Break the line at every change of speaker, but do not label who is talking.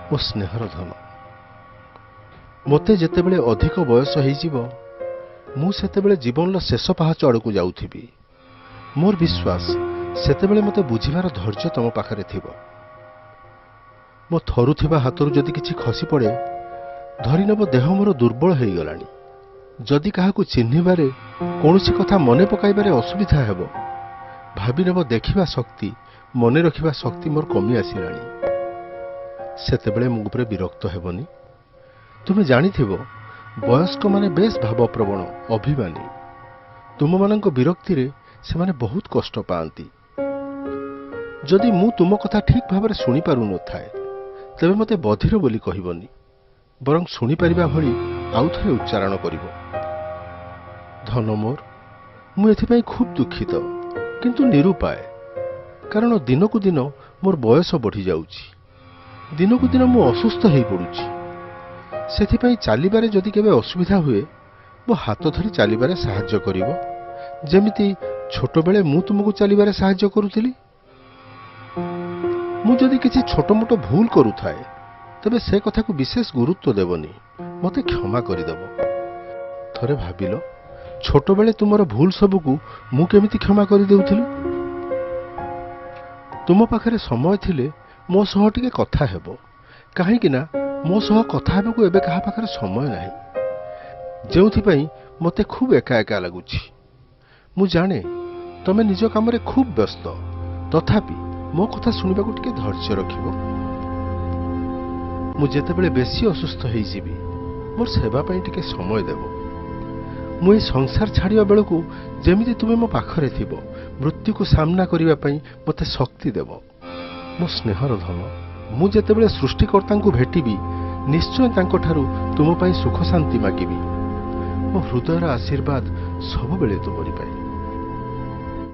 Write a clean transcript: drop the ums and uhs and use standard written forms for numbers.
ମୋ ସ୍ନେହର ଧନ, ମୋତେ ଯେତେବେଳେ ଅଧିକ ବୟସ ହେଇଯିବ ମୁଁ ସେତେବେଳେ ଜୀବନର ଶେଷ ପାହାଚ ଆଡ଼କୁ ଯାଉଥିବି। ମୋର ବିଶ୍ୱାସ ସେତେବେଳେ ମୋତେ ବୁଝିବାର ଧୈର୍ଯ୍ୟ ତମ ପାଖରେ ଥିବ। ମୋ ଥରୁଥିବା ହାତରୁ ଯଦି କିଛି ଖସି ପଡ଼େ ଧରିନେବ ଦେହ ମୋର ଦୁର୍ବଳ ହେଇଗଲାଣି। ଯଦି କାହାକୁ ଚିହ୍ନିବାରେ କୌଣସି କଥା ମନେ ପକାଇବାରେ ଅସୁବିଧା ହେବ ଭାବିନେବ ଦେଖିବା ଶକ୍ତି ମନେ ରଖିବା ଶକ୍ତି ମୋର କମି ଆସିଲାଣି। ସେତେବେଳେ ମୋ ଉପରେ ବିରକ୍ତ ହେବନି। ତୁମେ ଜାଣିଥିବ ବୟସ୍କମାନେ ବେଶ୍ ଭାବପ୍ରବଣ, ଅଭିମାନୀ। ତୁମମାନଙ୍କ ବିରକ୍ତିରେ ସେମାନେ ବହୁତ କଷ୍ଟ ପାଆନ୍ତି। ଯଦି ମୁଁ ତୁମ କଥା ଠିକ୍ ଭାବରେ ଶୁଣିପାରୁନଥାଏ ତେବେ ମୋତେ ବଧିର ବୋଲି କହିବନି, ବରଂ ଶୁଣିପାରିବା ଭଳି ଆଉ ଥରେ ଉଚ୍ଚାରଣ କରିବ। ଧନ ମୋର, ମୁଁ ଏଥିପାଇଁ ଖୁବ୍ ଦୁଃଖିତ କିନ୍ତୁ ନିରୁପାୟ। କାରଣ ଦିନକୁ ଦିନ ମୋର ବୟସ ବଢ଼ିଯାଉଛି। ଦିନକୁ ଦିନ ମୁଁ ଅସୁସ୍ଥ ହୋଇପଡ଼ୁଛି। ସେଥିପାଇଁ ଚାଲିବାରେ ଯଦି କେବେ ଅସୁବିଧା ହୁଏ ମୋ ହାତ ଧରି ଚାଲିବାରେ ସାହାଯ୍ୟ କରିବ, ଯେମିତି ଛୋଟବେଳେ ମୁଁ ତୁମକୁ ଚାଲିବାରେ ସାହାଯ୍ୟ କରୁଥିଲି। ମୁଁ ଯଦି କିଛି ଛୋଟ ମୋଟ ଭୁଲ କରୁଥାଏ ତେବେ ସେ କଥାକୁ ବିଶେଷ ଗୁରୁତ୍ୱ ଦେବନି, ମୋତେ କ୍ଷମା କରିଦେବ। ଥରେ ଭାବିଲ ଛୋଟବେଳେ ତୁମର ଭୁଲ ସବୁକୁ ମୁଁ କେମିତି କ୍ଷମା କରିଦେଉଥିଲି। ତୁମ ପାଖରେ ସମୟ ଥିଲେ ମୋ ସହ ଟିକେ କଥା ହେବ, କାହିଁକି ନା ମୋ ସହ କଥା ହେବାକୁ ଏବେ କାହା ପାଖରେ ସମୟ ନାହିଁ, ଯେଉଁଥିପାଇଁ ମୋତେ ଖୁବ୍ ଏକା ଏକା ଲାଗୁଛି। ମୁଁ ଜାଣେ ତମେ ନିଜ କାମରେ ଖୁବ୍ ବ୍ୟସ୍ତ, ତଥାପି ମୋ କଥା ଶୁଣିବାକୁ ଟିକେ ଧୈର୍ଯ୍ୟ ରଖିବ। ମୁଁ ଯେତେବେଳେ ବେଶୀ ଅସୁସ୍ଥ ହେଇଯିବି ମୋର ସେବା ପାଇଁ ଟିକେ ସମୟ ଦେବ। ମୁଁ ଏହି ସଂସାର ଛାଡ଼ିବା ବେଳକୁ ଯେମିତି ତୁମେ ମୋ ପାଖରେ ଥିବ, ମୃତ୍ୟୁକୁ ସାମ୍ନା କରିବା ପାଇଁ ମୋତେ ଶକ୍ତି ଦେବ। ମୋ ସ୍ନେହର ଧନ, ମୁଁ ଯେତେବେଳେ ସୃଷ୍ଟିକର୍ତ୍ତାଙ୍କୁ ଭେଟିବି ନିଶ୍ଚୟ ତାଙ୍କଠାରୁ ତୁମ ପାଇଁ ସୁଖ ଶାନ୍ତି ମାଗିବି। ମୋ ହୃଦୟର ଆଶୀର୍ବାଦ ସବୁବେଳେ ତୁମରି ପାଇଁ।